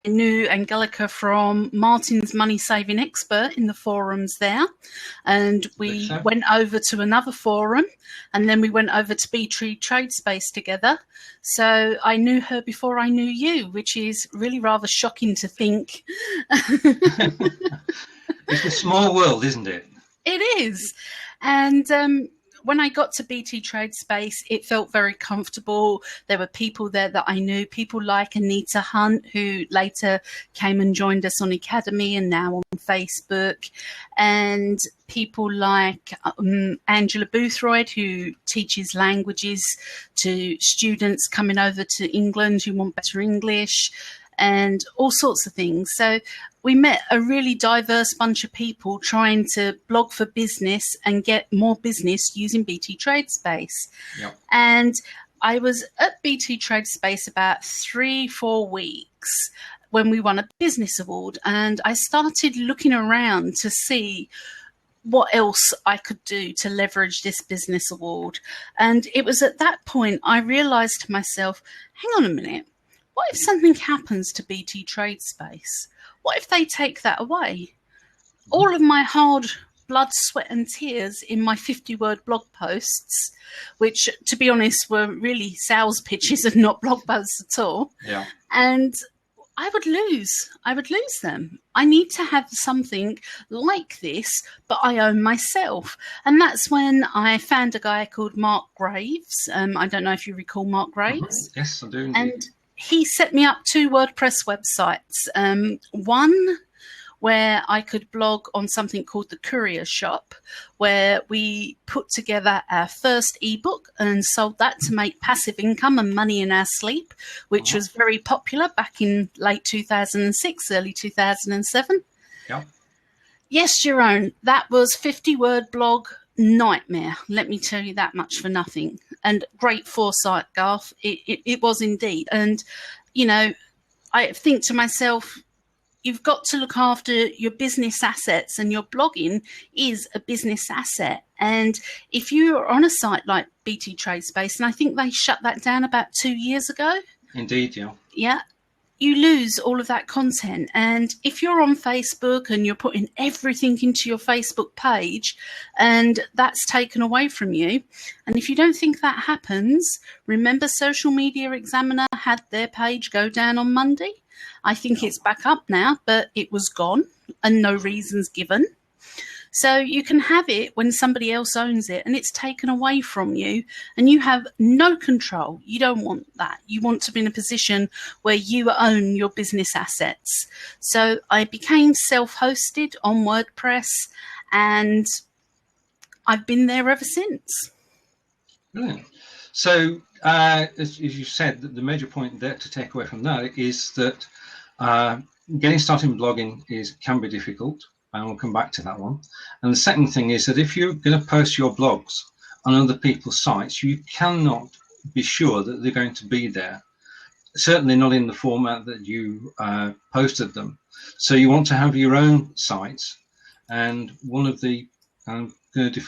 knew Angelica from Martin's Money Saving Expert in the forums there, and we went over to another forum, and then we went over to BT Tradespace together. So I knew her before I knew you, which is really rather shocking to think. It's a small world, isn't it? It is. And when I got to BT Tradespace, it felt very comfortable. There were people there that I knew, people like Anita Hunt, who later came and joined us on Ecademy and now on Facebook, and people like Angela Boothroyd, who teaches languages to students coming over to England who want better English, and all sorts of things. So we met a really diverse bunch of people trying to blog for business and get more business using BT Tradespace. Yep. And I was at BT Tradespace about 3-4 weeks when we won a business award, and I started looking around to see what else I could do to leverage this business award. And it was at that point I realized to myself, hang on a minute, what if something happens to BT Tradespace? What if they take that away? All of my hard blood, sweat and tears in my 50-word blog posts, which, to be honest, were really sales pitches and not blog posts at all. Yeah. And I would lose them. I need to have something like this, but I own myself. And that's when I found a guy called Mark Graves. I don't know if you recall Mark Graves. Mm-hmm. Yes, I do indeed. And he set me up 2 WordPress websites. One where I could blog on something called the Courier Shop, where we put together our first ebook and sold that to make passive income and money in our sleep, which was very popular back in late 2006, early 2007. Yeah. Yes, Jerome, that was 50-word blog nightmare. Let me tell you that much for nothing. And great foresight, Garth. It was indeed. And, you know, I think to myself, you've got to look after your business assets, and your blogging is a business asset. And if you're on a site like BT Tradespace, and I think they shut that down about 2 years ago. Indeed, yeah. Yeah. You lose all of that content. And if you're on Facebook and you're putting everything into your Facebook page and that's taken away from you, and if you don't think that happens, remember Social Media Examiner had their page go down on Monday. I think it's back up now, but it was gone and no reasons given. So you can have it when somebody else owns it and it's taken away from you and you have no control. You don't want that. You want to be in a position where you own your business assets. So I became self-hosted on WordPress and I've been there ever since. Brilliant. So as you said, the major point there to take away from that is that getting started in blogging can be difficult. And we'll come back to that one. And the second thing is that if you're going to post your blogs on other people's sites, you cannot be sure that they're going to be there. Certainly not in the format that you posted them. So you want to have your own sites. And one of the, I'm going to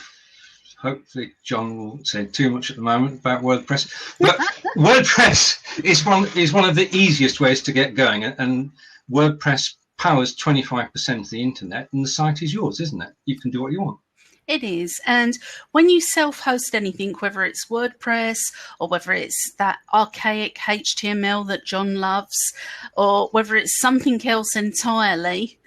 hopefully John won't say too much at the moment about WordPress, but WordPress is one of the easiest ways to get going, and WordPress powers 25% of the internet, and the site is yours, isn't it? You can do what you want. It is. And when you self-host anything, whether it's WordPress or whether it's that archaic HTML that John loves, or whether it's something else entirely,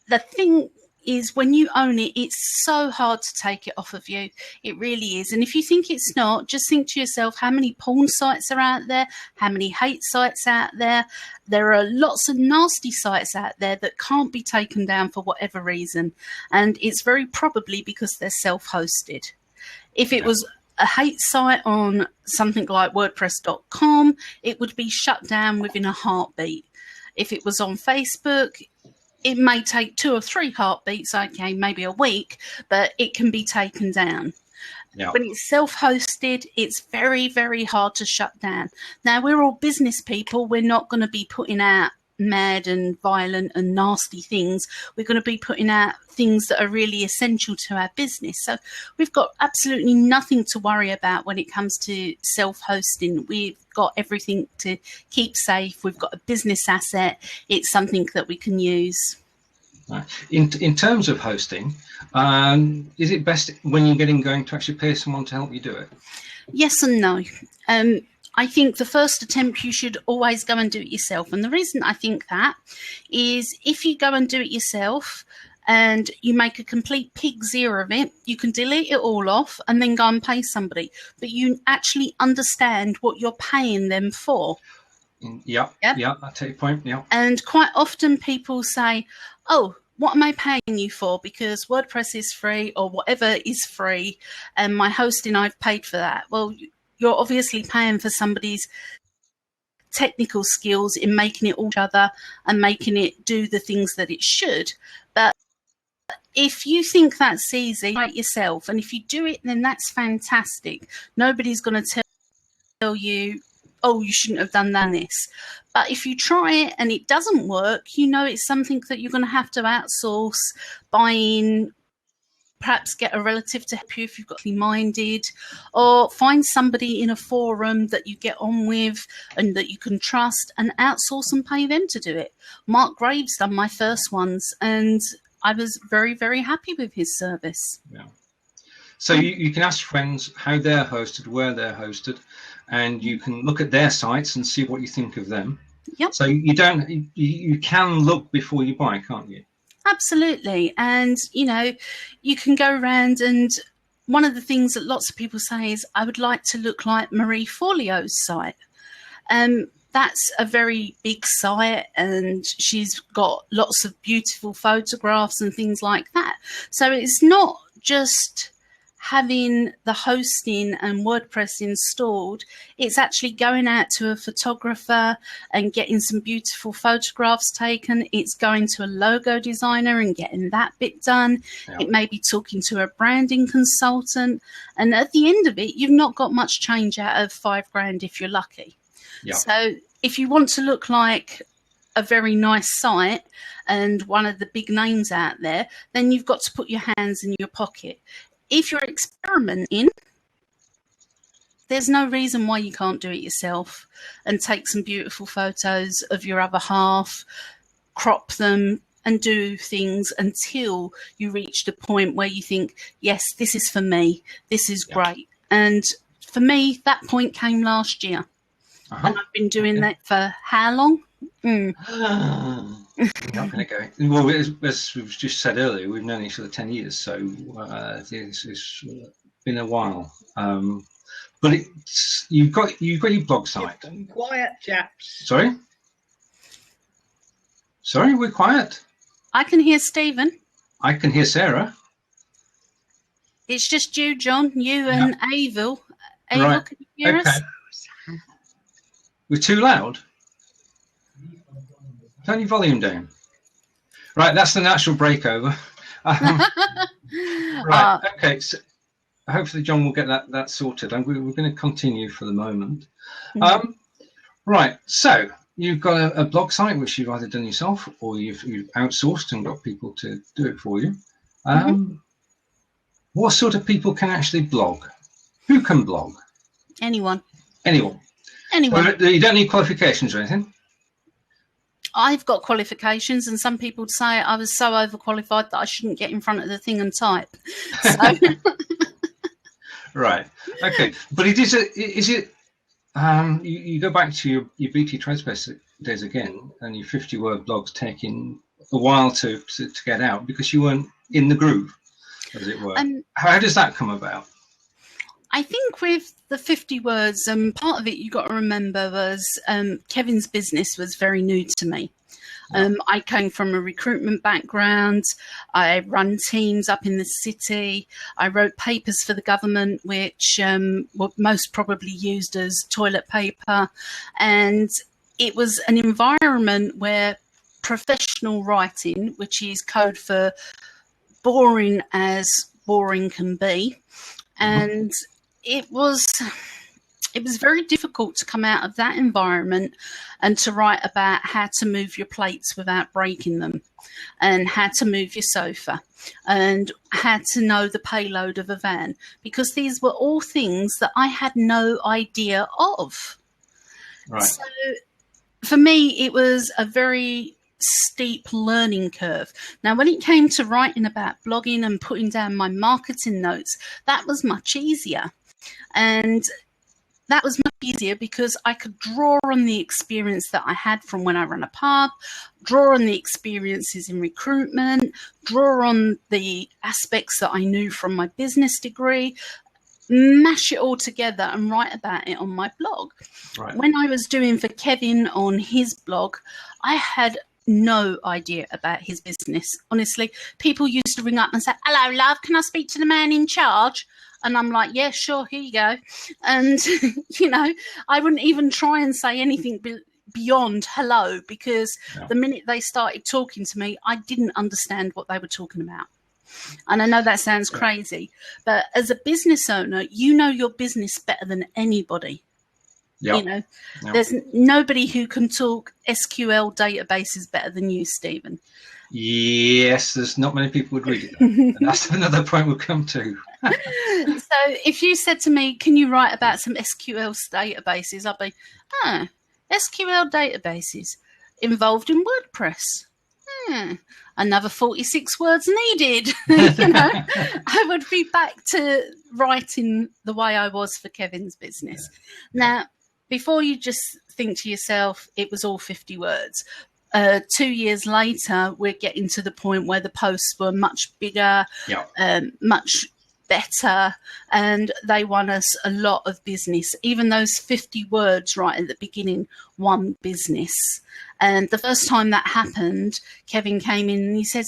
the thing is when you own it, it's so hard to take it off of you. It really is. And if you think it's not, just think to yourself, how many porn sites are out there? How many hate sites out there? There are lots of nasty sites out there that can't be taken down for whatever reason. And it's very probably because they're self-hosted. If it was a hate site on something like WordPress.com, it would be shut down within a heartbeat. If it was on Facebook, it may take 2 or 3 heartbeats, okay, maybe a week, but it can be taken down. Yeah. When it's self-hosted, it's very, very hard to shut down. Now, we're all business people. We're not going to be putting out mad and violent and nasty things. We're going to be putting out things that are really essential to our business. So we've got absolutely nothing to worry about when it comes to self-hosting. We've got everything to keep safe. We've got a business asset. It's something that we can use. In terms of hosting, is it best when you're getting going to actually pay someone to help you do it? Yes and no. I think the first attempt you should always go and do it yourself. And the reason I think that is if you go and do it yourself and you make a complete pig zero of it, you can delete it all off and then go and pay somebody. But you actually understand what you're paying them for. Yeah, I take your point, yeah. And quite often people say, oh, what am I paying you for? Because WordPress is free or whatever is free and my hosting, I've paid for that. Well, you're obviously paying for somebody's technical skills in making it all together and making it do the things that it should. But if you think that's easy, write yourself. And if you do it, then that's fantastic. Nobody's going to tell you, oh, you shouldn't have done that. This. But if you try it and it doesn't work, you know it's something that you're going to have to outsource, buy in, perhaps get a relative to help you if you've got minded, or find somebody in a forum that you get on with and that you can trust and outsource and pay them to do it. Mark Graves done my first ones and I was very, very happy with his service. Yeah. So you can ask friends how they're hosted, where they're hosted, and you can look at their sites and see what you think of them. Yep. So you can look before you buy, can't you? Absolutely. And, you know, you can go around and one of the things that lots of people say is, I would like to look like Marie Forleo's site. That's a very big site and she's got lots of beautiful photographs and things like that. So it's not just having the hosting and WordPress installed, it's actually going out to a photographer and getting some beautiful photographs taken. It's going to a logo designer and getting that bit done. Yeah. It may be talking to a branding consultant. And at the end of it, you've not got much change out of $5,000 if you're lucky. Yeah. So if you want to look like a very nice site and one of the big names out there, then you've got to put your hands in your pocket. If you're experimenting, there's no reason why you can't do it yourself and take some beautiful photos of your other half, crop them and do things until you reach the point where you think, yes, this is for me. This is great. And for me, that point came last year. And I've been doing that for how long? I'm not going to go. Well, as we've just said earlier, we've known each other 10 years, so it's been a while. But you've got your blog site. Quiet, chaps. Sorry, we're quiet. I can hear Stephen. I can hear Sarah. It's just you, John. You and Avil. Right. Can you hear us? We're too loud. Turn your volume down. Right, that's the natural breakover. Right, okay. So hopefully John will get that sorted. And we're going to continue for the moment. Mm-hmm. Right, so you've got a blog site which you've either done yourself or you've outsourced and got people to do it for you. What sort of people can actually blog? Who can blog? Anyone. Anyone. Well, you don't need qualifications or anything? I've got qualifications, and some people say I was so overqualified that I shouldn't get in front of the thing and type. So. Right. Okay. But you go back to your BT Tradespace days again, and your 50-word blogs taking a while to get out because you weren't in the groove, as it were. How does that come about? I think with the 50 words, part of it you got to remember was Kevin's business was very new to me. I came from a recruitment background. I run teams up in the city. I wrote papers for the government, which were most probably used as toilet paper. And it was an environment where professional writing, which is code for boring as boring can be, and it was it was very difficult to come out of that environment and to write about how to move your plates without breaking them, and how to move your sofa, and how to know the payload of a van, because these were all things that I had no idea of. Right. So for me, it was a very steep learning curve. Now, when it came to writing about blogging and putting down my marketing notes, that was much easier. And that was much easier because I could draw on the experience that I had from when I ran a pub, draw on the experiences in recruitment, draw on the aspects that I knew from my business degree, mash it all together and write about it on my blog. Right. When I was doing for Kevin on his blog, I had no idea about his business. Honestly, people used to ring up and say, "Hello, love, can I speak to the man in charge?" And I'm like, "Yeah, sure, here you go." And, you know, I wouldn't even try and say anything beyond hello, because the minute they started talking to me, I didn't understand what they were talking about. And I know that sounds crazy, but as a business owner, you know your business better than anybody. You know, there's nobody who can talk SQL databases better than you, Stephen. Yes, there's not many people would read it. And that's another point we'll come to. So if you said to me, "Can you write about some SQL databases?" I'd be, SQL databases involved in WordPress. Another 46 words needed. You know, I would be back to writing the way I was for Kevin's business. Now, before you just think to yourself, it was all 50 words. 2 years later, we're getting to the point where the posts were much bigger, much better, and they won us a lot of business. Even those 50 words right at the beginning won business. And the first time that happened, Kevin came in and he said,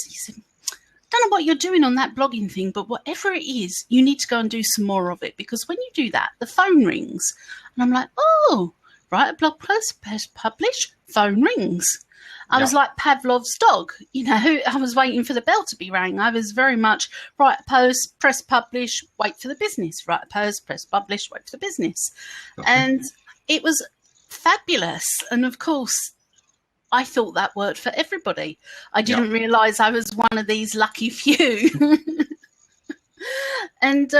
"Don't know what you're doing on that blogging thing, but whatever it is, you need to go and do some more of it, because when you do that, the phone rings." And I'm like, "Oh, write a blog post, press publish, phone rings." I was like Pavlov's dog, you know, I was waiting for the bell to be rang. I was very much write a post, press publish, wait for the business, write a post, press publish, wait for the business. And it was fabulous. And of course, I thought that worked for everybody. I didn't realize I was one of these lucky few. And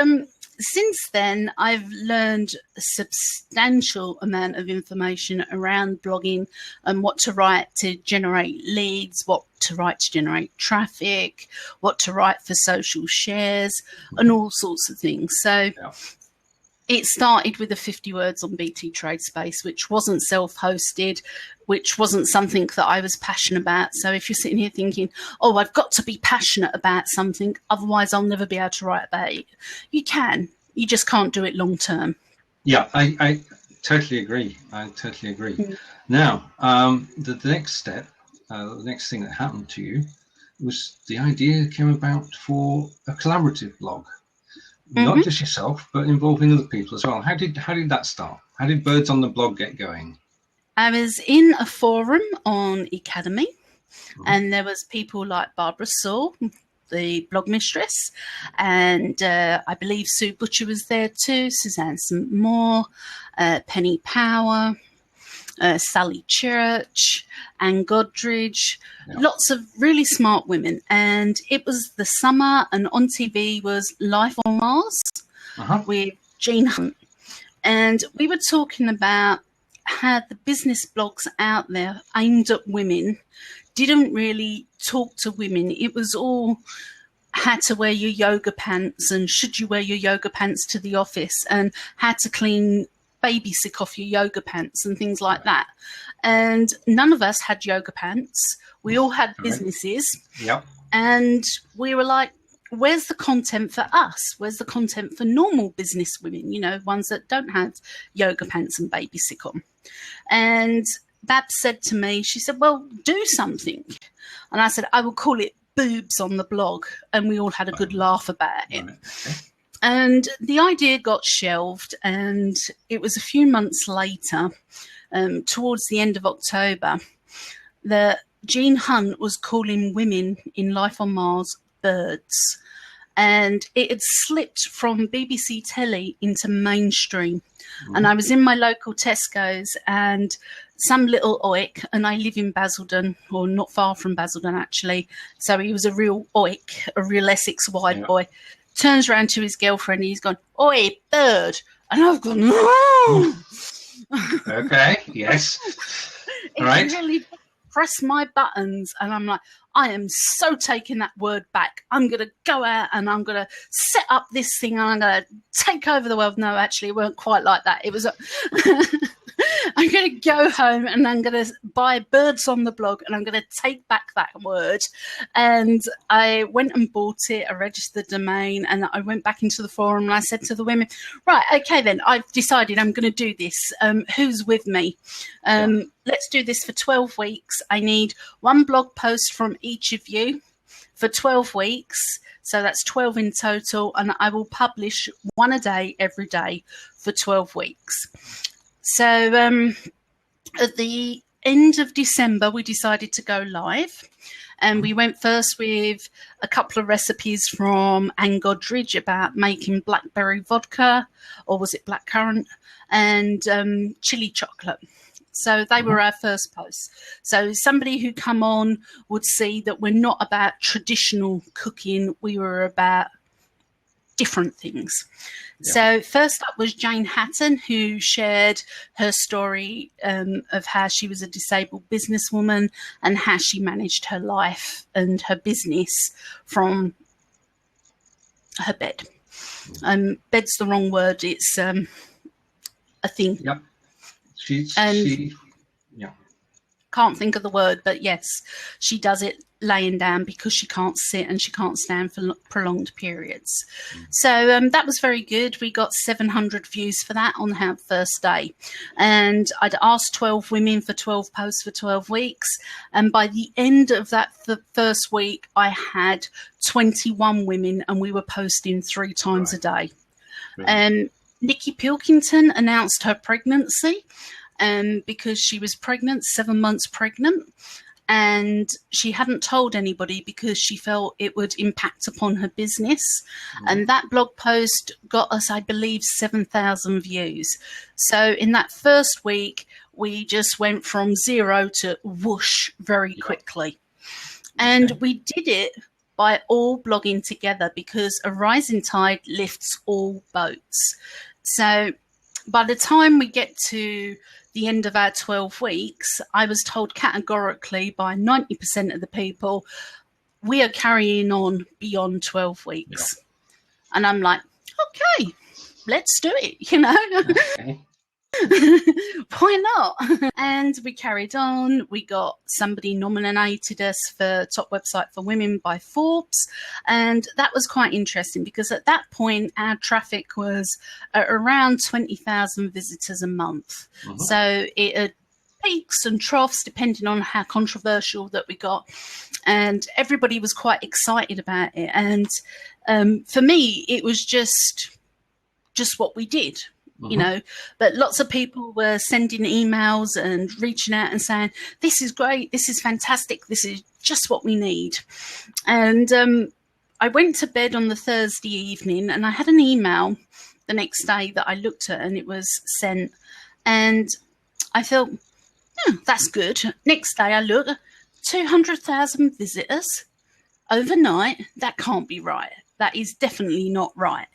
since then, I've learned a substantial amount of information around blogging and what to write to generate leads, what to write to generate traffic, what to write for social shares, and all sorts of things. So it started with the 50 words on BT Tradespace, which wasn't self-hosted, which wasn't something that I was passionate about. So if you're sitting here thinking, "Oh, I've got to be passionate about something, otherwise I'll never be able to write about it," you can. You just can't do it long term. Yeah, I totally agree. Now, the next step, the next thing that happened to you was the idea came about for a collaborative blog. Not just yourself, but involving other people as well. How did that start? How did Birds on the Blog get going? I was in a forum on Ecademy, and there was people like Barbara Saul, the blog mistress, and I believe Sue Butcher was there too, Suzanne St. Moore, Penny Power, Sally Church, Anne Godridge, lots of really smart women. And it was the summer, and on TV was Life on Mars with Jean Hunt. And we were talking about how the business blogs out there aimed at women didn't really talk to women. It was all how to wear your yoga pants, and should you wear your yoga pants to the office, and how to clean baby sick off your yoga pants and things like that. And none of us had yoga pants. We all had businesses. And we were like, where's the content for us? Where's the content for normal business women, you know, ones that don't have yoga pants and baby sick on? And Babs said to me, she said, "Well, do something." And I said, "I will call it Boobs on the Blog." And we all had a good laugh about it. And the idea got shelved, and it was a few months later, towards the end of October, that Jean Hunt was calling women in Life on Mars birds. and it had slipped from BBC Telly into mainstream. And I was in my local Tesco's, and some little oik, and I live in Basildon, or not far from Basildon actually, so he was a real oik, a real Essex wide boy, turns around to his girlfriend and he's gone, "Oi, bird." And I've gone, "Oh!" Okay, yes. It Right. really pressed my buttons, and I'm like, I am so taking that word back. I'm going to go out and I'm going to set up this thing and I'm going to take over the world. No, actually, it weren't quite like that. It was I'm going to go home and I'm going to buy Birds on the Blog, and I'm going to take back that word. And I went and bought it. I registered the domain, and I went back into the forum and I said to the women, right, okay, then I've decided I'm going to do this. Who's with me? Let's do this for 12 weeks. I need one blog post from each of you for 12 weeks. So that's 12 in total. And I will publish one a day every day for 12 weeks. So at the end of December, we decided to go live. And we went first with a couple of recipes from Anne Godridge about making blackberry vodka, or was it blackcurrant, and chili chocolate. So they were our first posts. So somebody who come on would see that we're not about traditional cooking. We were about different things. Yeah. So first up was Jane Hatton, who shared her story of how she was a disabled businesswoman and how she managed her life and her business from her bed. Bed's the wrong word. It's a thing. Yep. She can't think of the word, but yes, she does it laying down because she can't sit and she can't stand for prolonged periods. So that was very good. We got 700 views for that on her first day. And I'd asked 12 women for 12 posts for 12 weeks. And by the end of that first week, I had 21 women, and we were posting 3 times a day. And Nikki Pilkington announced her pregnancy because she was pregnant, 7 months pregnant, and she hadn't told anybody because she felt it would impact upon her business. And that blog post got us, I believe, 7,000 views. So in that first week, we just went from 0 to whoosh very quickly. And we did it by all blogging together, because a rising tide lifts all boats. So by the time we get to the end of our 12 weeks, I was told categorically by 90% of the people, we are carrying on beyond 12 weeks. Yeah. And I'm like, okay, let's do it, you know. Okay. Why not? And we carried on. We got somebody nominated us for top website for women by Forbes, and that was quite interesting because at that point our traffic was at around 20,000 visitors a month. So it had peaks and troughs depending on how controversial that we got, and everybody was quite excited about it. And for me, it was just what we did. You know, but lots of people were sending emails and reaching out and saying, this is great, this is fantastic, this is just what we need. And I went to bed on the Thursday evening, and I had an email the next day that I looked at, and it was sent. And I thought, that's good. Next day I look, 200,000 visitors overnight. That can't be right. That is definitely not right.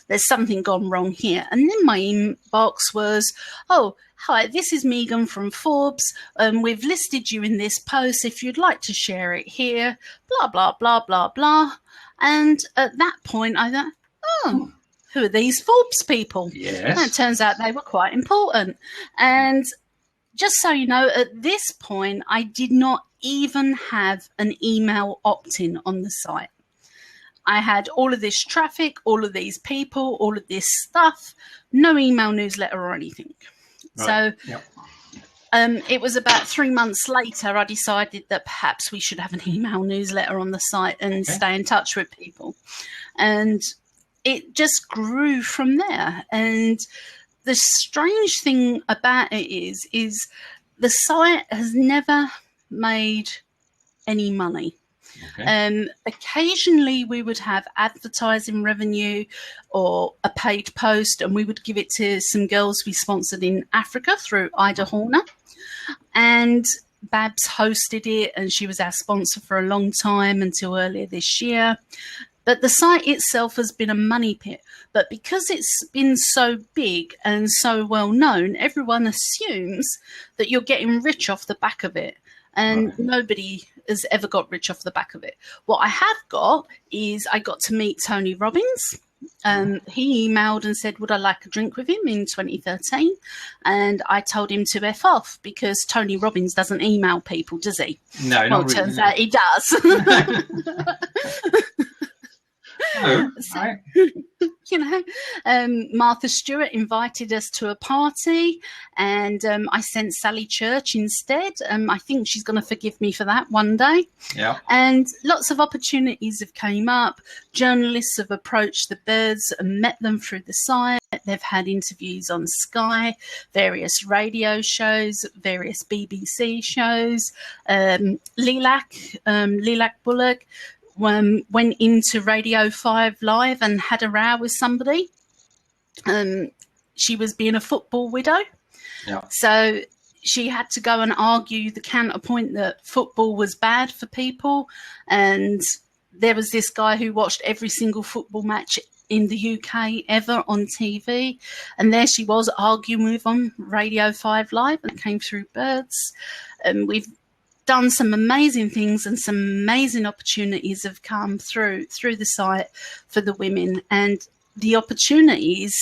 There's something gone wrong here. And then my inbox was, oh, hi, this is Megan from Forbes. We've listed you in this post. If you'd like to share it here, blah, blah, blah, blah, blah. And at that point, I thought, oh, who are these Forbes people? Yes. And it turns out they were quite important. And just so you know, at this point, I did not even have an email opt-in on the site. I had all of this traffic, all of these people, all of this stuff, no email newsletter or anything. Right. So it was about 3 months later, I decided that perhaps we should have an email newsletter on the site and stay in touch with people. And it just grew from there. And the strange thing about it is the site has never made any money. Okay. Occasionally we would have advertising revenue or a paid post, and we would give it to some girls we sponsored in Africa through Ida Horner. And Babs hosted it, and she was our sponsor for a long time until earlier this year. But the site itself has been a money pit. But because it's been so big and so well known, everyone assumes that you're getting rich off the back of it. And nobody has ever got rich off the back of it. What I have got is I got to meet Tony Robbins. He emailed and said, would I like a drink with him in 2013? And I told him to F off, because Tony Robbins doesn't email people, does he? No, well, not it really, turns no. out he does. Oh, So, right. you know, Martha Stewart invited us to a party, and I sent Sally Church instead. I think she's going to forgive me for that one day. Yeah. And lots of opportunities have came up. Journalists have approached the birds and met them through the site. They've had interviews on Sky, various radio shows, various BBC shows. Lilac Bullock went into Radio 5 Live and had a row with somebody. She was being a football widow. Yeah. So she had to go and argue the counterpoint that football was bad for people. And there was this guy who watched every single football match in the UK ever on TV. And there she was arguing with on Radio 5 Live, and it came through birds. And we've done some amazing things, and some amazing opportunities have come through the site for the women, and the opportunities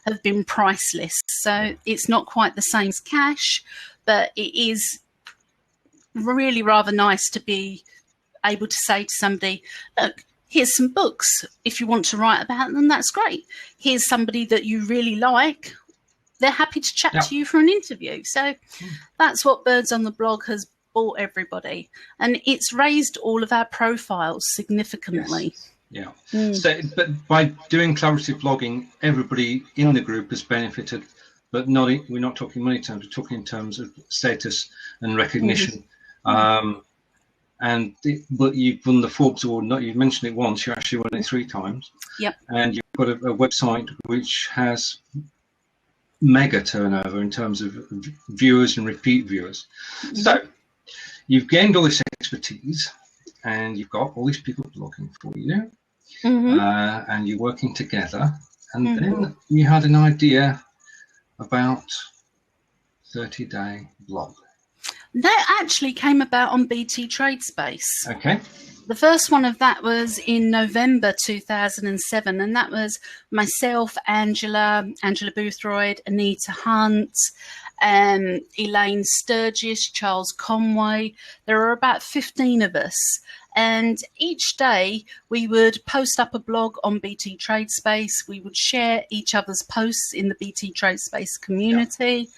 have been priceless. So it's not quite the same as cash, but it is really rather nice to be able to say to somebody, look, here's some books. If you want to write about them, that's great. Here's somebody that you really like. They're happy to chat to you for an interview. So that's what Birds on the Blog has bought everybody, and it's raised all of our profiles significantly. Yes. Yeah. So, but by doing collaborative blogging, everybody in the group has benefited, but we're not talking money terms. We're talking in terms of status and recognition. But you've won the Forbes Award. You've mentioned it once. You actually won it 3 times. Yep. And you've got a website which has mega turnover in terms of viewers and repeat viewers. So you've gained all this expertise, and you've got all these people blogging for you, and you're working together. And then you had an idea about 30-day blog. That actually came about on BT Tradespace. Okay. The first one of that was in November 2007, and that was myself, Angela Boothroyd, Anita Hunt, Elaine Sturgis, Charles Conway. There were about 15 of us, and each day we would post up a blog on BT Tradespace. We would share each other's posts in the BT Tradespace community,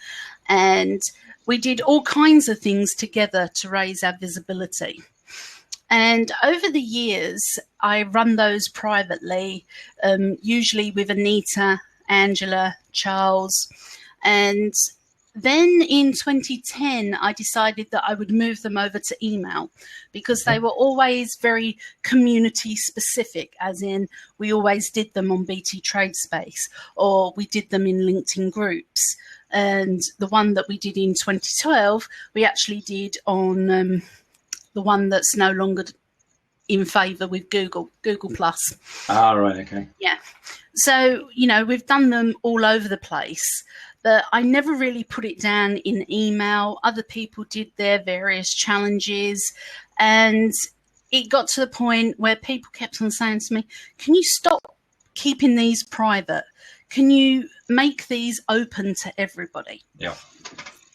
and we did all kinds of things together to raise our visibility. And over the years, I run those privately, usually with Anita, Angela, Charles. And then in 2010, I decided that I would move them over to email, because they were always very community specific, as in we always did them on BT Tradespace, or we did them in LinkedIn groups. And the one that we did in 2012, we actually did on the one that's no longer in favour with Google Plus. Right, okay. Yeah. So, we've done them all over the place, but I never really put it down in email. Other people did their various challenges, and it got to the point where people kept on saying to me, can you stop keeping these private? Can you make these open to everybody? Yeah.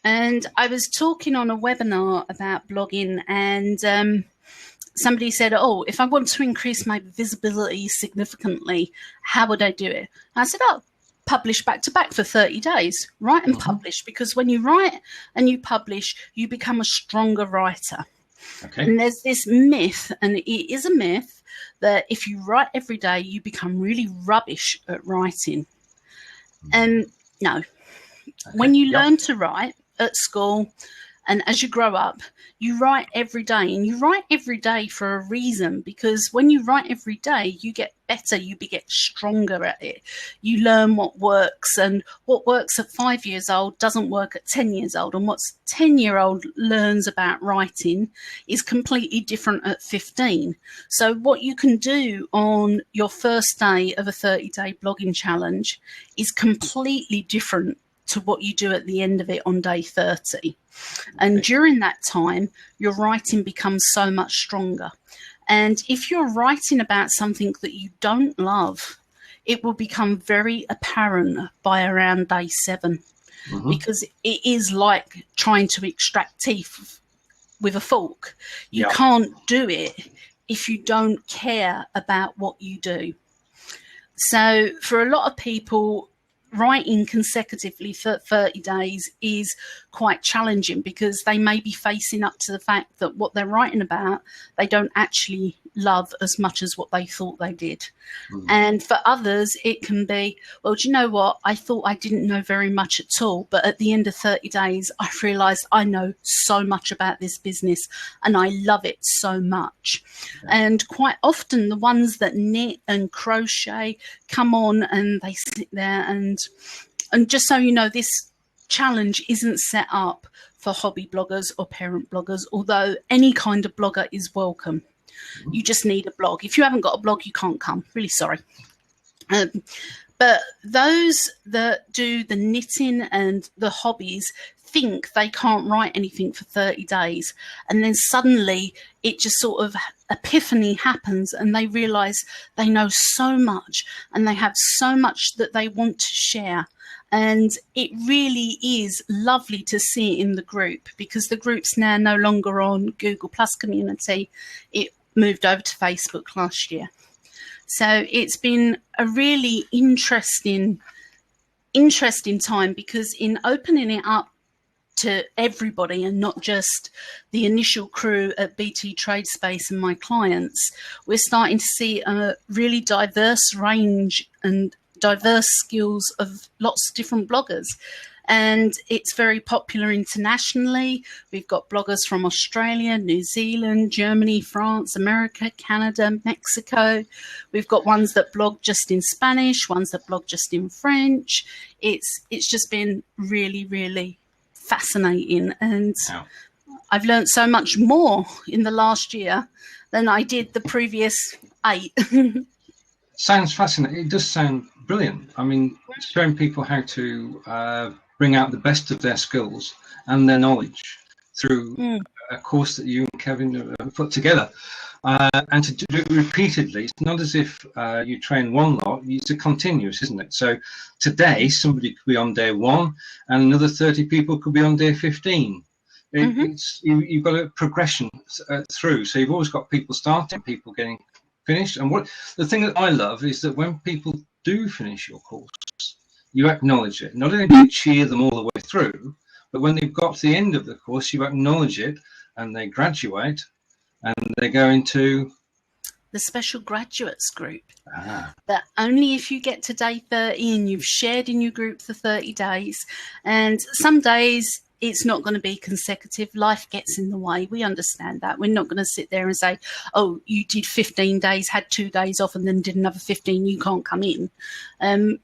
And I was talking on a webinar about blogging, and somebody said, if I want to increase my visibility significantly, how would I do it? And I said, publish back to back for 30 days. Write and publish, because when you write and you publish, you become a stronger writer. Okay. And there's this myth, and it is a myth, that if you write every day, you become really rubbish at writing. And no. When you learn to write at school, And as you grow up, you write every day, and you write every day for a reason, because when you write every day, you get better, you get stronger at it. You learn what works, and what works at 5 years old doesn't work at 10 years old. And what's 10-year-old learns about writing is completely different at 15. So what you can do on your first day of a 30-day blogging challenge is completely different to what you do at the end of it on day 30. And during that time, your writing becomes so much stronger. And if you're writing about something that you don't love, it will become very apparent by around day 7, because it is like trying to extract teeth with a fork. You can't do it if you don't care about what you do. So for a lot of people, writing consecutively for 30 days is quite challenging, because they may be facing up to the fact that what they're writing about, they don't actually love as much as what they thought they did. And for others, it can be, well, do you know what? I thought I didn't know very much at all, but at the end of 30 days, I realized I know so much about this business and I love it so much. And quite often the ones that knit and crochet come on and they sit there, and just so you know, this challenge isn't set up for hobby bloggers or parent bloggers, although any kind of blogger is welcome. You just need a blog. If you haven't got a blog, you can't come. Really sorry. But those that do the knitting and the hobbies think they can't write anything for 30 days. And then suddenly it just sort of epiphany happens, and they realize they know so much and they have so much that they want to share. And it really is lovely to see in the group, because the group's now no longer on Google Plus community. It moved over to Facebook last year. So it's been a really interesting time, because in opening it up to everybody and not just the initial crew at BT Tradespace and my clients, we're starting to see a really diverse range and diverse skills of lots of different bloggers. And it's very popular internationally. We've got bloggers from Australia, New Zealand, Germany, France, America, Canada, Mexico. We've got ones that blog just in Spanish, ones that blog just in French. It's just been really, really fascinating. And I've learned so much more in the last year than I did the previous 8. Sounds fascinating. It does sound brilliant. I mean, showing people how to bring out the best of their skills and their knowledge through a course that you and Kevin have put together, and to do it repeatedly. It's not as if you train one lot, it's a continuous, isn't it? So today somebody could be on day 1 and another 30 people could be on day 15. You've got a progression through, so you've always got people starting, people getting finished. And what the thing that I love is that when people do finish your course, you acknowledge it. Not only do you cheer them all the way through, but when they've got to the end of the course, you acknowledge it, and they graduate, and they go into the special graduates group. But only if you get to day 30 and you've shared in your group for 30 days. And some days it's not going to be consecutive. Life gets in the way. We understand that. We're not going to sit there and say, oh, you did 15 days, had 2 days off, and then did another 15. You can't come in.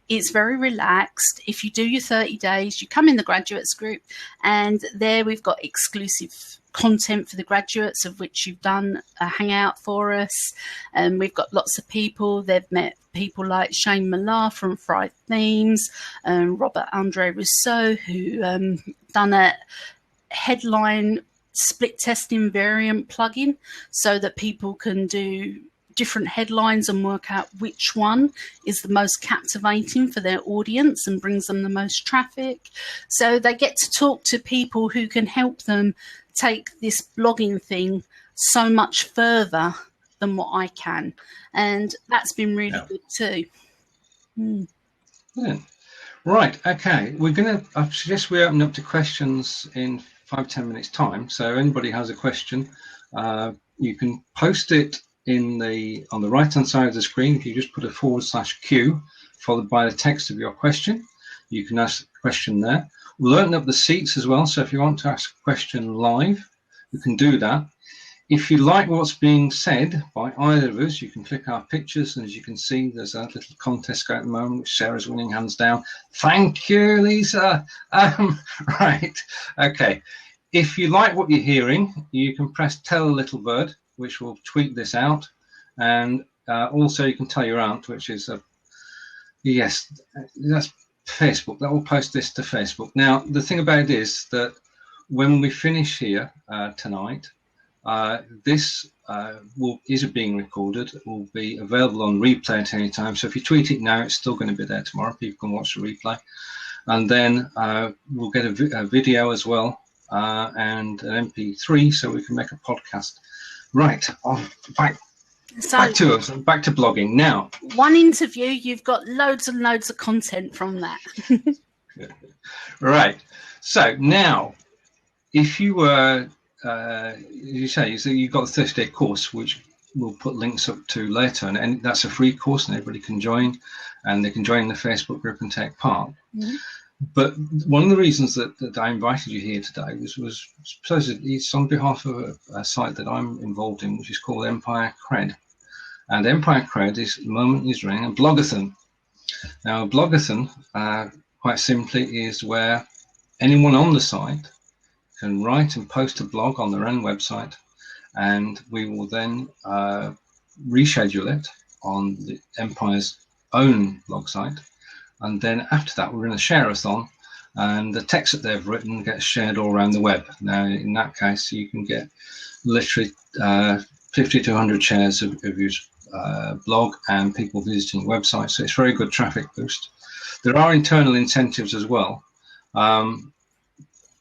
It's very relaxed. If you do your 30 days, you come in the graduates group, and there we've got exclusive content for the graduates, of which you've done a hangout for us. And we've got lots of people. They've met people like Shane Millar from Fried Themes, Robert Andre Rousseau, who done a headline split testing variant plugin so that people can do different headlines and work out which one is the most captivating for their audience and brings them the most traffic. So they get to talk to people who can help them take this blogging thing so much further than what I can. And that's been really good too. Brilliant. Right, okay. I suggest we open up to questions in 5-10 minutes time. So anybody has a question, you can post it on the right hand side of the screen. If you just put a /Q followed by the text of your question, you can ask the question there. We'll open up the seats as well. So if you want to ask a question live, you can do that. If you like what's being said by either of us, you can click our pictures. And as you can see, there's a little contest going at the moment, which Sarah's winning hands down. Thank you, Lisa. Right. Okay. If you like what you're hearing, you can press Tell a Little Bird, which will tweet this out. And also you can tell your aunt, which is yes, that's Facebook. That will post this to Facebook. Now, the thing about it is that when we finish here tonight, this is being recorded. It will be available on replay at any time. So if you tweet it now, it's still going to be there tomorrow. People can watch the replay. And then we'll get a video as well and an MP3 so we can make a podcast. Right, back to blogging now. One interview, you've got loads and loads of content from that. Right. So now, if you were, you say, so you've got the 30-day course, which we'll put links up to later, and that's a free course, and everybody can join, and they can join the Facebook group and take part. Mm-hmm. But one of the reasons that I invited you here today was it's on behalf of a site that I'm involved in, which is called Empire Cred. And Empire Cred is, at the moment, is running a blogathon. Now, a blogathon, quite simply, is where anyone on the site can write and post a blog on their own website, and we will then reschedule it on the Empire's own blog site. And then after that, we're in a share-a-thon, and the text that they've written gets shared all around the web. Now, in that case, you can get literally 50 to 100 shares of your blog and people visiting your website. So it's a very good traffic boost. There are internal incentives as well,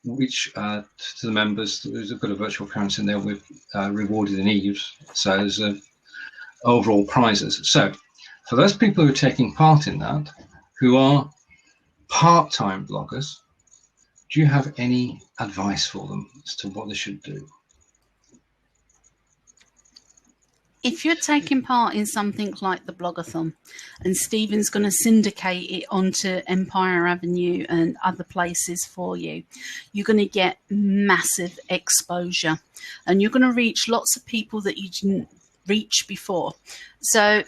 which to the members, there's a bit of virtual currency in there with rewarded in EVEs. So there's overall prizes. So for those people who are taking part in that, who are part-time bloggers, do you have any advice for them as to what they should do? If you're taking part in something like the blogathon, and Stephen's going to syndicate it onto Empire Avenue and other places for you, you're going to get massive exposure, and you're going to reach lots of people that you didn't reach before. So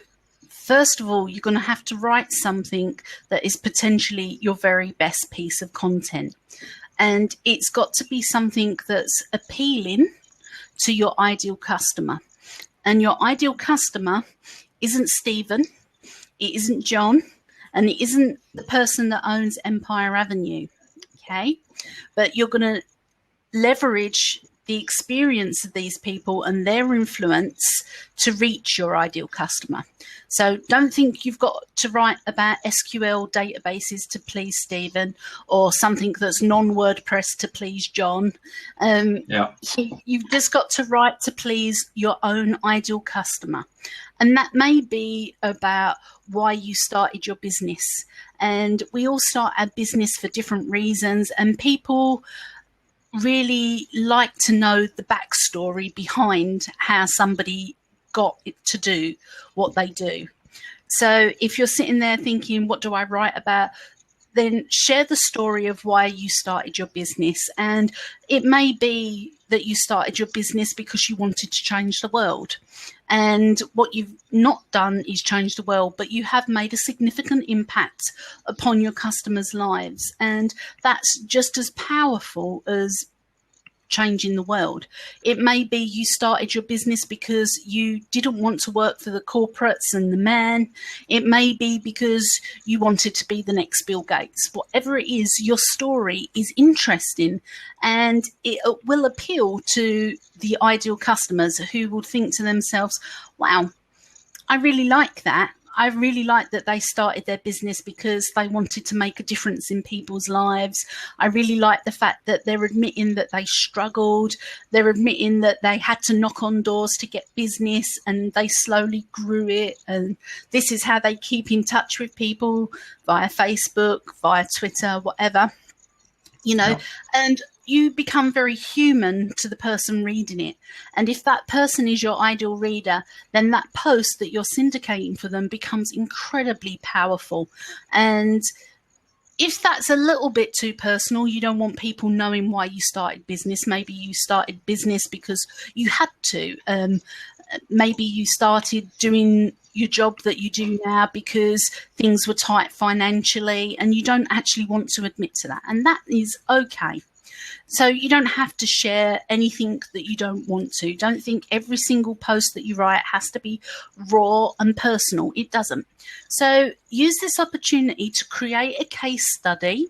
first of all, you're going to have to write something that is potentially your very best piece of content. And it's got to be something that's appealing to your ideal customer. And your ideal customer isn't Stephen, it isn't John, and it isn't the person that owns Empire Avenue, okay? But you're going to leverage the experience of these people and their influence to reach your ideal customer. So don't think you've got to write about SQL databases to please Stephen, or something that's non-WordPress to please John. You've just got to write to please your own ideal customer. And that may be about why you started your business. And we all start our business for different reasons, and people really like to know the backstory behind how somebody got it to do what they do. So if you're sitting there thinking, what do I write about? Then share the story of why you started your business. And it may be that you started your business because you wanted to change the world. And what you've not done is change the world, but you have made a significant impact upon your customers' lives. And that's just as powerful as changing the world. It may be you started your business because you didn't want to work for the corporates and the man. It may be because you wanted to be the next Bill Gates. Whatever it is, your story is interesting, and it will appeal to the ideal customers who will think to themselves, wow, I really like that. I really like that they started their business because they wanted to make a difference in people's lives. I really like the fact that they're admitting that they struggled. They're admitting that they had to knock on doors to get business, and they slowly grew it. And this is how they keep in touch with people via Facebook, via Twitter, whatever, you know, and you become very human to the person reading it. And if that person is your ideal reader, then that post that you're syndicating for them becomes incredibly powerful. And if that's a little bit too personal, you don't want people knowing why you started business. Maybe you started business because you had to. Maybe you started doing your job that you do now because things were tight financially and you don't actually want to admit to that. And that is okay. So you don't have to share anything that you don't want to. Don't think every single post that you write has to be raw and personal. It doesn't. So use this opportunity to create a case study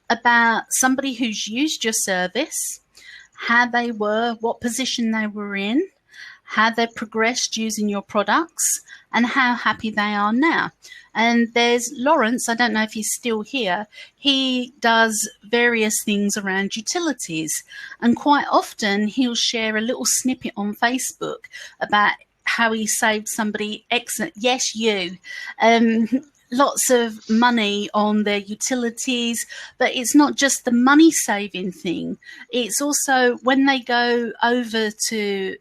about somebody who's used your service, how they were, what position they were in, how they progressed using your products, and how happy they are now. And there's Lawrence, I don't know if he's still here, he does various things around utilities. And quite often he'll share a little snippet on Facebook about how he saved somebody excellent, yes, you, lots of money on their utilities. But it's not just the money saving thing. It's also when they go over to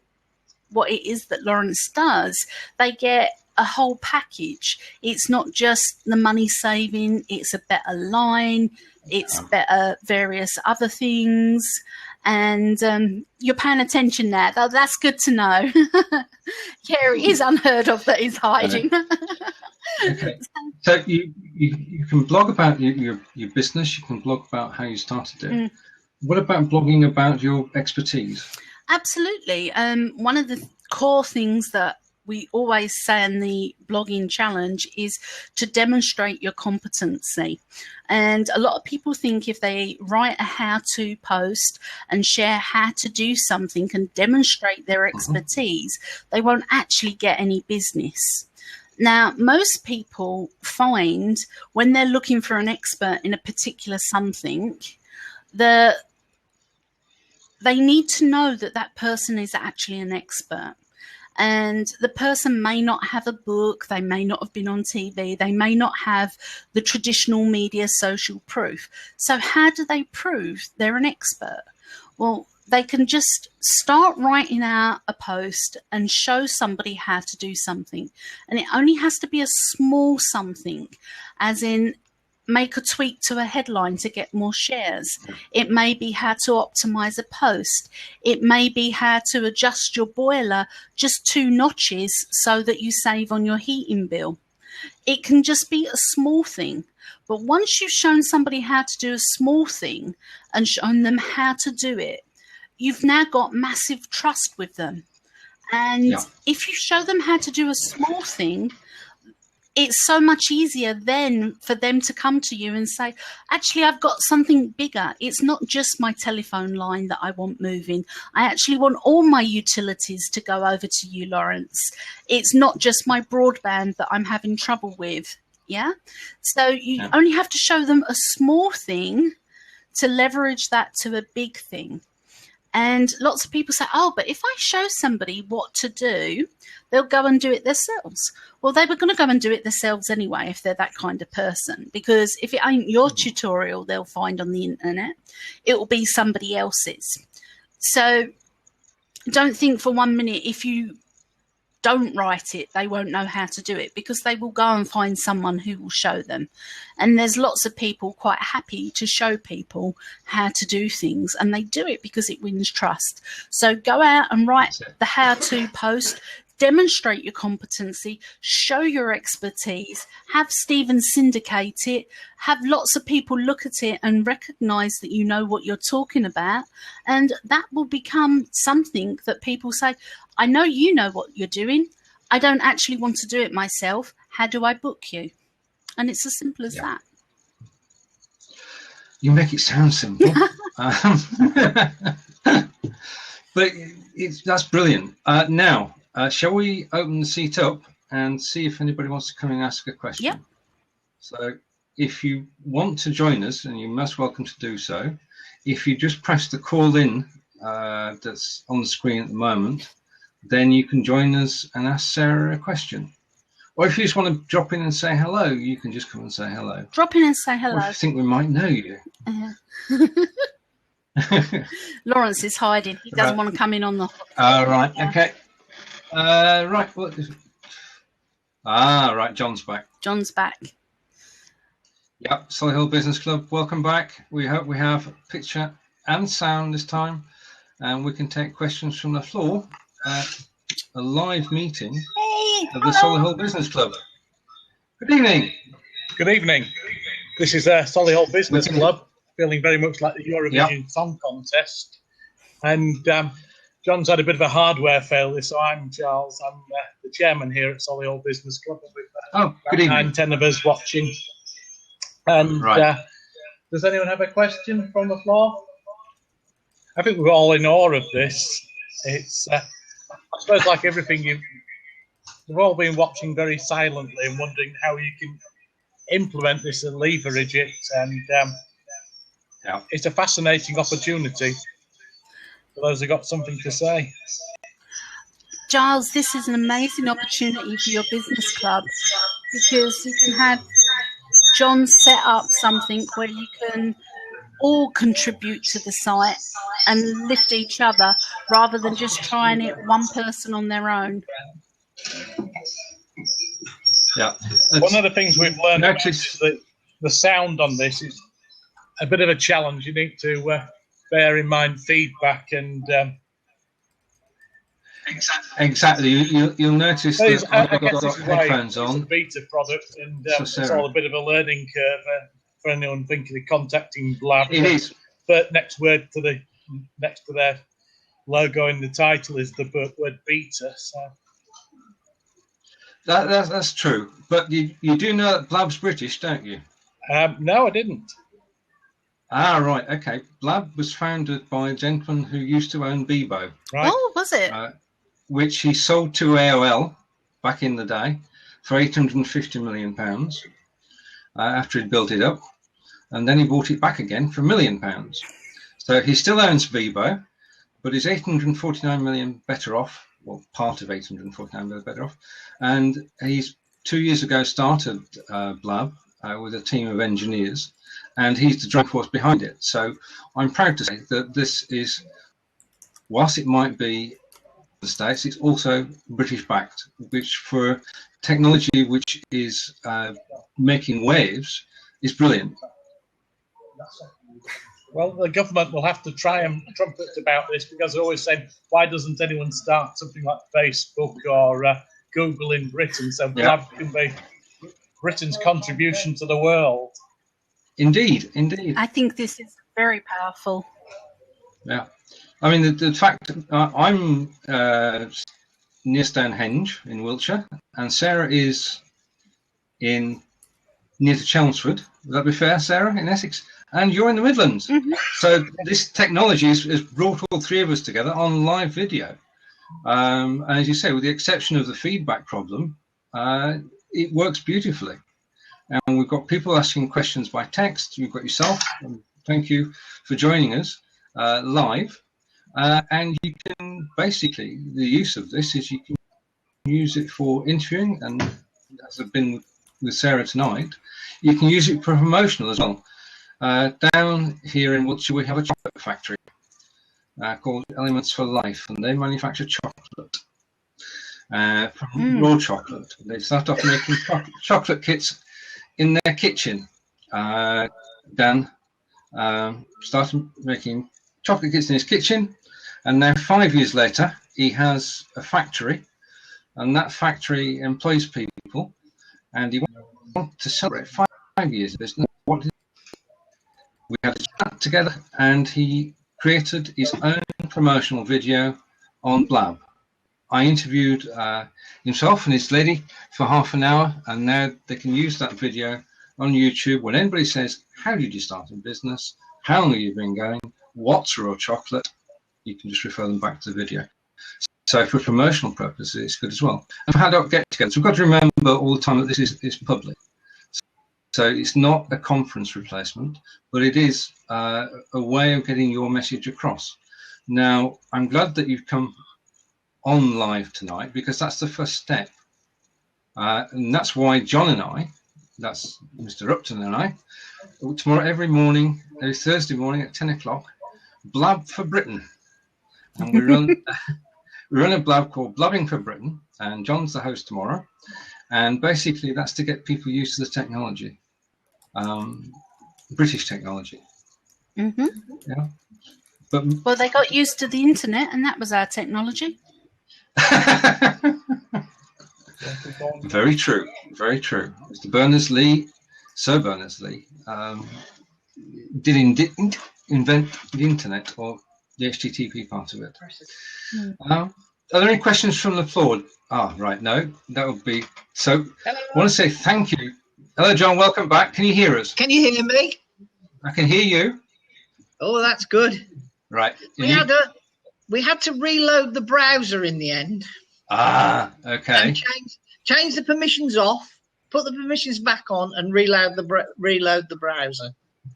what it is that Lawrence does, they get a whole package. It's not just the money saving, it's a better line, it's better various other things. And you're paying attention now. That's good to know. Kerry is unheard of that he's hiding. Okay. So you can blog about your business, you can blog about how you started it. What about blogging about your expertise? Absolutely. One of the core things that we always say in the blogging challenge is to demonstrate your competency. And a lot of people think if they write a how-to post and share how to do something and demonstrate their expertise, they won't actually get any business. Now, most people find when they're looking for an expert in a particular something, they need to know that that person is actually an expert. And the person may not have a book, they may not have been on TV, they may not have the traditional media social proof. So how do they prove they're an expert? Well, they can just start writing out a post and show somebody how to do something. And it only has to be a small something, as in make a tweak to a headline to get more shares. It may be how to optimize a post. It may be how to adjust your boiler just 2 notches so that you save on your heating bill. It can just be a small thing. But once you've shown somebody how to do a small thing and shown them how to do it, you've now got massive trust with them. And if you show them how to do a small thing, it's so much easier then for them to come to you and say, actually, I've got something bigger. It's not just my telephone line that I want moving. I actually want all my utilities to go over to you, Lawrence. It's not just my broadband that I'm having trouble with. Yeah. So you only have to show them a small thing to leverage that to a big thing. And lots of people say, oh, but if I show somebody what to do, they'll go and do it themselves. Well, they were going to go and do it themselves anyway if they're that kind of person, because if it ain't your tutorial they'll find on the internet, it will be somebody else's. So don't think for 1 minute if you don't write it, they won't know how to do it, because they will go and find someone who will show them. And there's lots of people quite happy to show people how to do things, and they do it because it wins trust. So go out and write the how-to post, demonstrate your competency, show your expertise, have Stephen syndicate it, have lots of people look at it and recognize that you know what you're talking about. And that will become something that people say, I know you know what you're doing. I don't actually want to do it myself. How do I book you? And it's as simple as that. You make it sound simple. But that's brilliant. Now, shall we open the seat up and see if anybody wants to come and ask a question? Yeah. So if you want to join us, and you're most welcome to do so, if you just press the call in that's on the screen at the moment, then you can join us and ask Sarah a question. Or if you just want to drop in and say hello, you can just come and say hello. Drop in and say hello. Or if you think we might know you. Lawrence is hiding. He doesn't want to come in on the... Right, okay. Right, what is it? Right, John's back. John's back. Yep, Solihull Business Club, welcome back. We hope we have picture and sound this time, and we can take questions from the floor at a live meeting of the Solihull Business Club. Good evening. Good evening. This is Solihull Business Club, feeling very much like the Eurovision Song Contest. And John's had a bit of a hardware failure, so I'm Charles. I'm the chairman here at Solihull Business Club. With, good evening. 9, 10 of us watching. And does anyone have a question from the floor? I think we're all in awe of this. It's, I suppose, like everything, we've all been watching very silently and wondering how you can implement this and leverage it. And it's a fascinating opportunity for those who've got something to say. Giles, this is an amazing opportunity for your business club, because you can have John set up something where you can all contribute to the site and lift each other, rather than just trying it one person on their own. Yeah. One of the things we've learned is that the sound on this is a bit of a challenge. You need to bear in mind feedback and exactly. You'll notice that I've got headphones on. It's a beta product, and it's all a bit of a learning curve for anyone thinking of contacting Blab. It is. But next to their logo in the title is the word beta. So that's true. But you do know that Blab's British, don't you? No, I didn't. Ah, right. Okay. Blab was founded by a gentleman who used to own Bebo. Right. Oh, was it? Which he sold to AOL back in the day for £850 million after he'd built it up. And then he bought it back again for £1 million. So he still owns Bebo, but he's 849 million better off, well, part of 849 million better off. And he's 2 years ago started Blab with a team of engineers, and he's the driving force behind it. So I'm proud to say that this is, whilst it might be the States, it's also British backed, which for technology which is making waves is brilliant. Well, the government will have to try and trumpet about this, because they're always saying, why doesn't anyone start something like Facebook or Google in Britain? So Blab can be Britain's contribution to the world. Indeed. I think this is very powerful. Yeah. I mean, the fact I'm near Stonehenge in Wiltshire, and Sarah is near to Chelmsford. Would that be fair, Sarah, in Essex? And you're in the Midlands. Mm-hmm. So this technology has brought all three of us together on live video. And as you say, with the exception of the feedback problem, it works beautifully. And we've got people asking questions by text. You've got yourself. Thank you for joining us live. And you can basically, the use of this is you can use it for interviewing, and as I've been with Sarah tonight, you can use it for promotional as well. Down here in Wiltshire, we have a chocolate factory called Elements for Life, and they manufacture chocolate from raw chocolate. They start off making chocolate kits in their kitchen. Dan started making chocolate kits in his kitchen, and now 5 years later, he has a factory, and that factory employs people, and he wants to celebrate 5 years of business. We had a chat together, and he created his own promotional video on Blab. I interviewed himself and his lady for half an hour, and now they can use that video on YouTube. When anybody says, how did you start in business? How long have you been going? What's raw chocolate? You can just refer them back to the video. So for promotional purposes, it's good as well. And for Haddock get-togethers, we've got to remember all the time that this is public. So it's not a conference replacement, but it is a way of getting your message across. Now, I'm glad that you've come on live tonight, because that's the first step. And that's why Jon and I, that's Mr. Upton and I, tomorrow every Thursday morning at 10 o'clock, Blab for Britain. And we run a Blab called Blabbing for Britain, and Jon's the host tomorrow. And basically that's to get people used to the technology. British technology. Mm-hmm. Yeah. But well, they got used to the internet, and that was our technology. Very true. Very true. Mr. Berners-Lee, Sir Berners-Lee, did invent the internet, or the HTTP part of it. Are there any questions from the floor? Right. No, that would be so. Hello. I want to say thank you. Hello, John. Welcome back. Can you hear us? Can you hear me? I can hear you. Oh, that's good. Right. We had to reload the browser in the end. Okay. And change the permissions off, put the permissions back on, and reload the browser.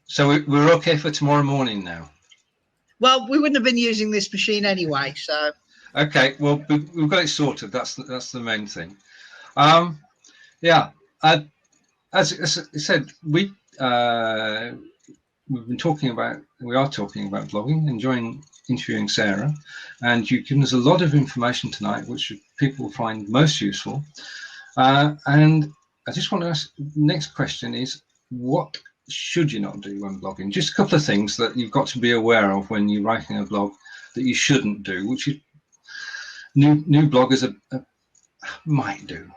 So we're okay for tomorrow morning now. Well, we wouldn't have been using this machine anyway, so. Okay. Well, we've got it sorted. That's the main thing. Yeah. As I said, we've been talking about. We are talking about blogging, enjoying interviewing Sarah, and you've given us a lot of information tonight, which people will find most useful. And I just want to ask, the next question is, what should you not do when blogging? Just a couple of things that you've got to be aware of when you're writing a blog that you shouldn't do, which you, new bloggers might do.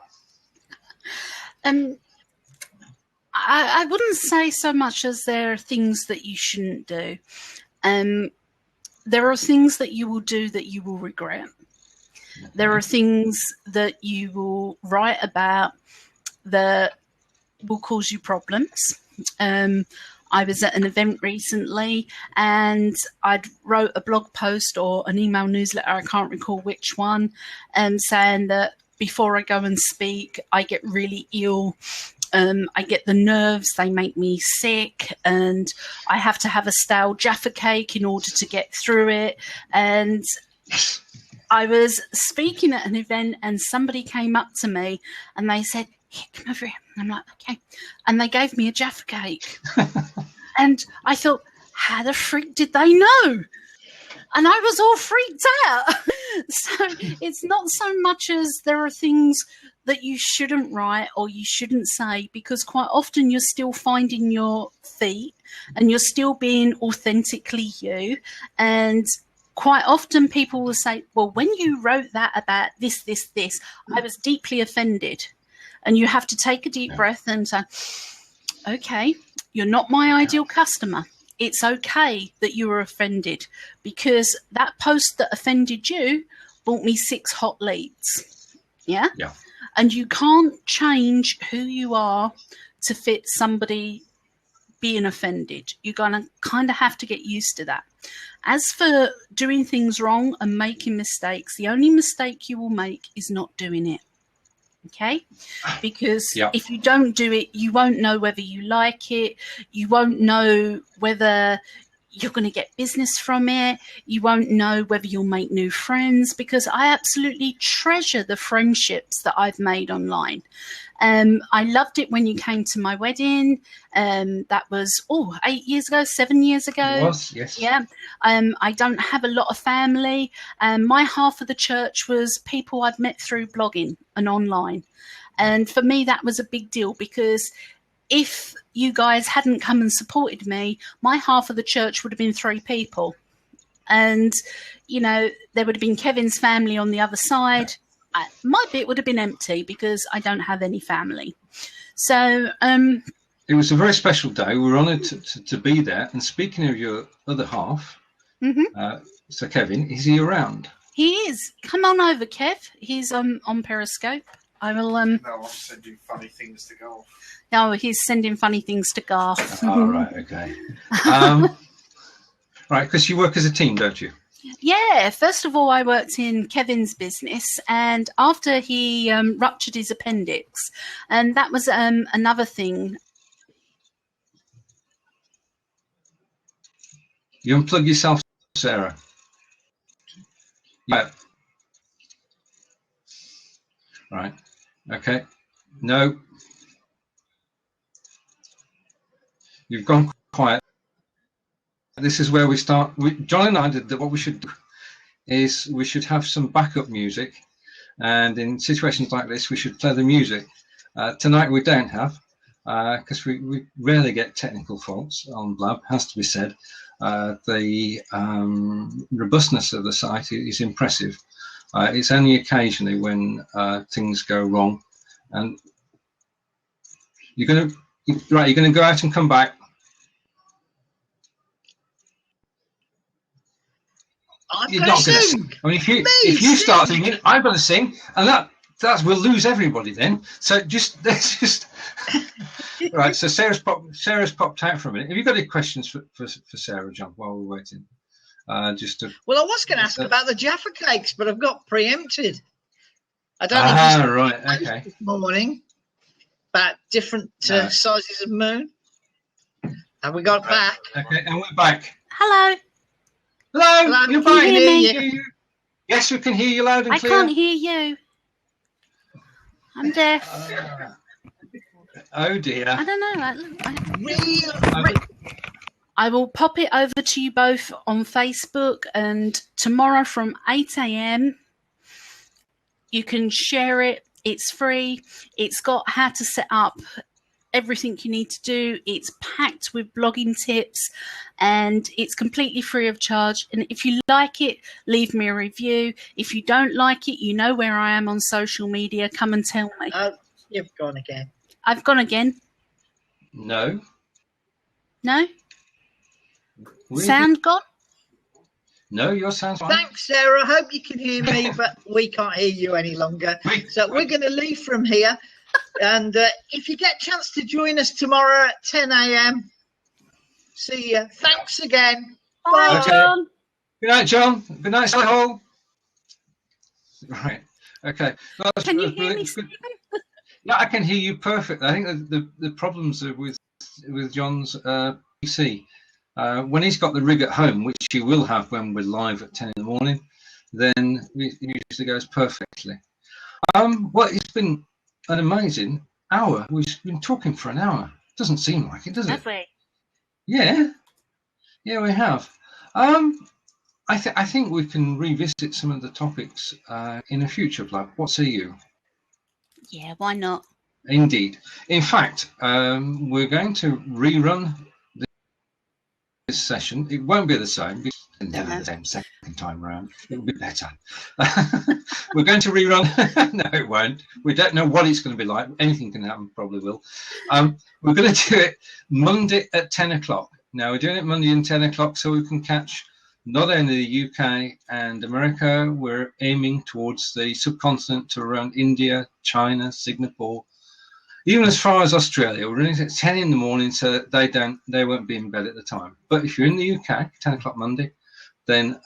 I wouldn't say so much as there are things that you shouldn't do. There are things that you will do that you will regret. There are things that you will write about that will cause you problems. I was at an event recently and I'd wrote a blog post or an email newsletter, I can't recall which one, saying that before I go and speak, I get really ill. I get the nerves, they make me sick, and I have to have a stale Jaffa cake in order to get through it. And I was speaking at an event and somebody came up to me and they said, "Here, come over here." And I'm like, "Okay." And they gave me a Jaffa cake. And I thought, how the freak did they know? And I was all freaked out. So it's not so much as there are things that you shouldn't write or you shouldn't say, because quite often you're still finding your feet and you're still being authentically you. And quite often people will say, well, when you wrote that about this, I was deeply offended. And you have to take a deep breath and say, okay, you're not my ideal customer. It's okay that you were offended, because that post that offended you bought me 6 hot leads. Yeah? Yeah. And you can't change who you are to fit somebody being offended. You're going to kind of have to get used to that. As for doing things wrong and making mistakes, the only mistake you will make is not doing it. Okay? Because if you don't do it, you won't know whether you like it. You won't know whether you're going to get business from it. You won't know whether you'll make new friends, because I absolutely treasure the friendships that I've made online. I loved it when you came to my wedding. That was 8 years ago, 7 years ago. It was, yes. Yeah. I don't have a lot of family. My half of the church was people I'd met through blogging and online. And for me, that was a big deal, because if you guys hadn't come and supported me, my half of the church would have been 3 people. And, there would have been Kevin's family on the other side. My bit would have been empty because I don't have any family. So it was a very special day. We were honoured to be there. And speaking of your other half, so Kevin, is he around? He is. Come on over, Kev. He's on Periscope. I will. No, I'm sending funny things to Garth. No, he's sending funny things to Garth. Oh, right, okay. Right, because you work as a team, don't you? Yeah, first of all, I worked in Kevin's business, and after he ruptured his appendix, and that was another thing. You unplug yourself, Sarah. Yeah. Right. Okay. No. You've gone quiet. This is where we start. Jon and I did that. What we should do is we should have some backup music, and in situations like this, we should play the music. Tonight we don't have, because we rarely get technical faults on Blab, has to be said. The robustness of the site is impressive. It's only occasionally when things go wrong, and you're going to go out and come back. You're not going to sing. I mean, if you start singing, I'm going to sing, and we'll lose everybody then. So let's just right. So Sarah's popped out for a minute. Have you got any questions for Sarah, John, while we're waiting? Well, I was going to ask about the Jaffa cakes, but I've got preempted. I don't know. Right. Okay. This morning about different sizes of moon. Have we got back? Okay, and we're back. Hello. Hello. You're back. Can you hear me? Yes, we can hear you loud and clear. I can't hear you. I'm deaf. Oh dear. I don't know. I will pop it over to you both on Facebook, and tomorrow from 8 a.m. you can share it. It's free. It's got how to set up everything you need to do. It's packed with blogging tips, and it's completely free of charge. And if you like it, leave me a review. If you don't like it, you know where I am on social media. Come and tell me. You've gone again. I've gone again. No. Really? Sound gone? No, your sound's fine. Thanks, Sarah. I hope you can hear me, but we can't hear you any longer. So we're going to leave from here. And if you get a chance to join us tomorrow at 10 a.m., see you. Thanks again. Bye, John. Good night, John. Good night, Solihull. Right. Okay. Can you hear me, Stephen? Yeah, I can hear you perfectly. I think the problems are with John's PC. When he's got the rig at home, which he will have when we're live at 10 in the morning, then it usually goes perfectly. Well, it's been an amazing hour. We've been talking for an hour. Doesn't seem like it, does it? Have we? Yeah, we have. I think we can revisit some of the topics in a future Blab. What say you? Yeah, why not? Indeed. In fact, we're going to rerun this session. It won't be the same. It's never the same second time round. It'll be better. We're going to rerun. No, it won't. We don't know what it's going to be like. Anything can happen. Probably will. We're going to do it Monday at 10 o'clock. Now, we're doing it Monday at 10 o'clock so we can catch not only the UK and America. We're aiming towards the subcontinent to around India, China, Singapore, even as far as Australia. We're running at 10 in the morning so that they won't be in bed at the time. But if you're in the UK, 10 o'clock Monday, then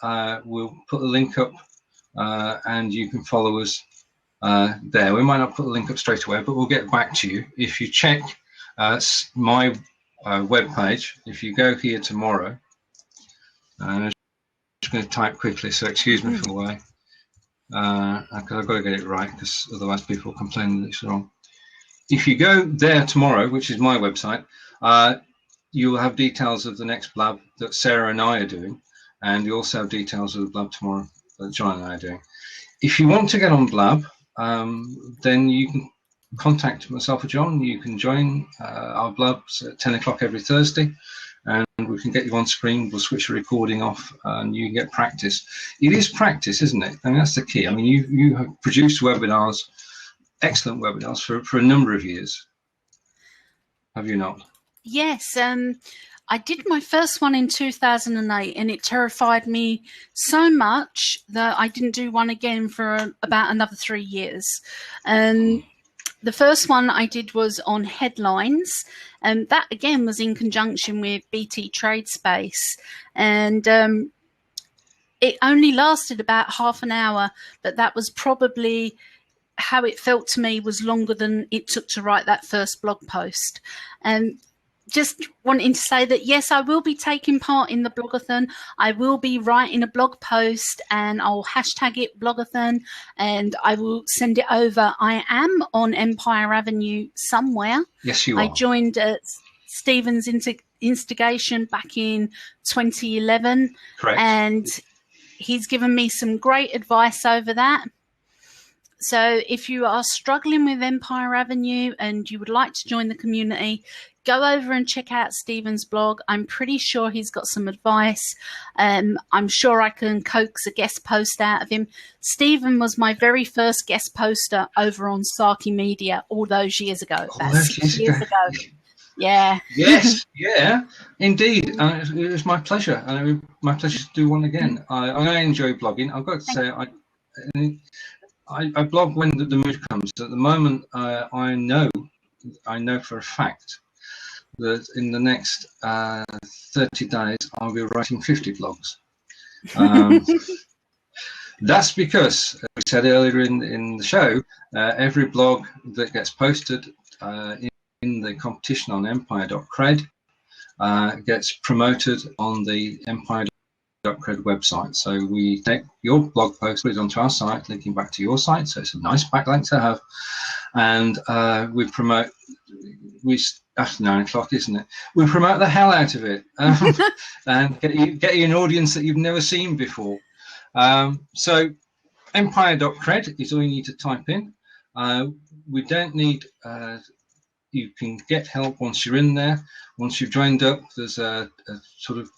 we'll put the link up and you can follow us there. We might not put the link up straight away, but we'll get back to you. If you check my webpage, if you go here tomorrow, I'm just going to type quickly, so excuse me for the way. I've got to get it right, because otherwise people complain that it's wrong. If you go there tomorrow, which is my website, you will have details of the next Blab that Sarah and I are doing, and you also have details of the Blab tomorrow that Jon and I are doing. If you want to get on Blab, then you can contact myself or Jon. You can join our Blabs at 10 o'clock every Thursday, and we can get you on screen. We'll switch the recording off, and you can get practice. It is practice, isn't it? I mean, that's the key. I mean, you have produced webinars, excellent webinars for a number of years, have you not? Yes, I did my first one in 2008, and it terrified me so much that I didn't do one again for about another 3 years. The first one I did was on headlines, and that again was in conjunction with BT Tradespace, and it only lasted about half an hour, but that was probably how it felt to me was longer than it took to write that first blog post. And just wanting to say that, yes, I will be taking part in the blogathon. I will be writing a blog post, and I'll hashtag it blogathon, and I will send it over. I am on Empire Avenue somewhere. Yes, you are. I joined Stephen's instigation back in 2011. Correct. And he's given me some great advice over that. So if you are struggling with Empire Avenue and you would like to join the community, go over and check out Stephen's blog. I'm pretty sure he's got some advice. I'm sure I can coax a guest post out of him. Stephen was my very first guest poster over on Sarkemedia all those years ago. About 6 years ago. Yeah. Yes, yeah, indeed. It was my pleasure. My pleasure to do one again. I enjoy blogging. I've got to say, I blog when the mood comes. At the moment, I know for a fact that in the next 30 days, I'll be writing 50 blogs. That's because, as we said earlier in the show, every blog that gets posted in the competition on empire.cred gets promoted on the empire.cred website. So we take your blog post, put it onto our site, linking back to your site. So it's a nice backlink to have. And we promote, after 9 o'clock, isn't it? We promote the hell out of it and get you an audience that you've never seen before. So empire.cred is all you need to type in. We don't need, you can get help once you're in there. Once you've joined up, there's a sort of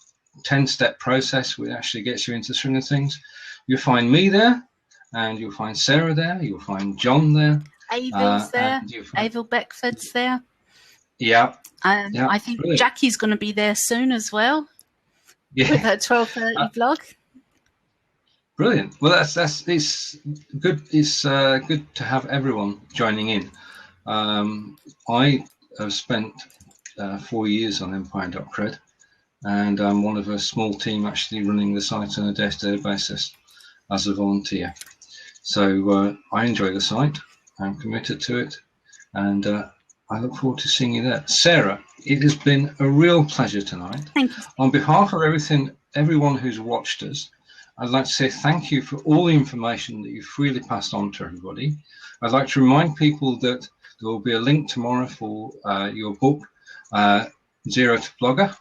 10-step process which actually gets you into the swing of things. You'll find me there, and you'll find Sarah there, you'll find John there. Avil's there, Avil Beckford's there. Yeah. I think brilliant. Jackie's going to be there soon as well. Yeah. With her 12:30 blog. Brilliant. Well, it's good. It's good to have everyone joining in. I have spent 4 years on empire.cred, and I'm one of a small team actually running the site on a day-to-day basis as a volunteer. So I enjoy the site. I'm committed to it, and I look forward to seeing you there. Sarah, it has been a real pleasure tonight. Thank you. On behalf of everyone who's watched us, I'd like to say thank you for all the information that you've freely passed on to everybody. I'd like to remind people that there will be a link tomorrow for your book, Zero to Blogger.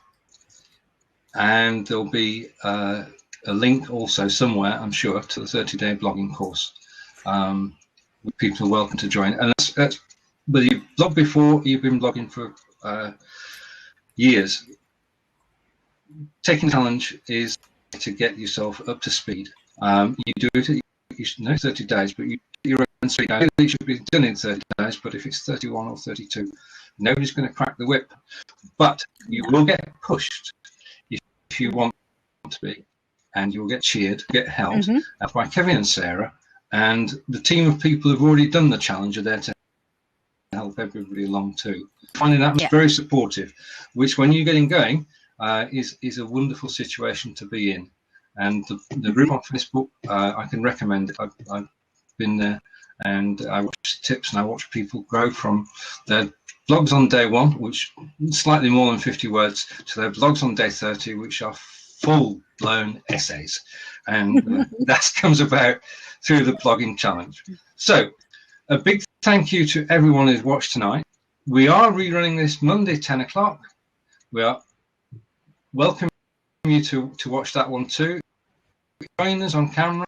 And there'll be a link also somewhere, I'm sure, to the 30-day blogging course. People are welcome to join. And that's whether you've blogged before, you've been blogging for years. Taking the challenge is to get yourself up to speed. You do it, 30 days, but you're on 3 days. It should be done in 30 days, but if it's 31 or 32, nobody's going to crack the whip. But you will get pushed if you want to be, and you'll get cheered, get helped by Kevin and Sarah, and the team of people who've already done the challenge are there to help everybody along too. Finding that was very supportive, which when you're getting going is a wonderful situation to be in. And the group on Facebook, I can recommend it. I've been there, and I watch tips and I watch people grow from their blogs on day 1, which slightly more than 50 words, to their blogs on day 30, which are full-blown essays. And that comes about through the blogging challenge. So a big thank you to everyone who's watched tonight. We are rerunning this Monday, 10 o'clock. We are welcoming you to watch that one too. Join us on camera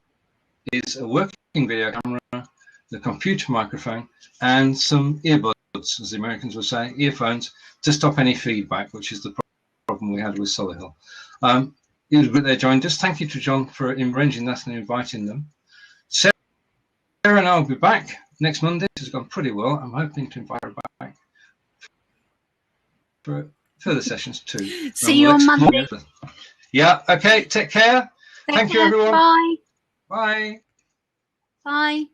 is a working video camera, the computer microphone, and some earbuds, as the Americans would say, earphones, to stop any feedback, which is the problem we had with Solihull. It was good they joined us. Thank you to John for arranging that and inviting them. Sarah and I will be back next Monday. This has gone pretty well. I'm hoping to invite her back for further sessions too. See you on Monday. Yeah, okay, take care. Thank you, everyone. Bye. Bye. Bye.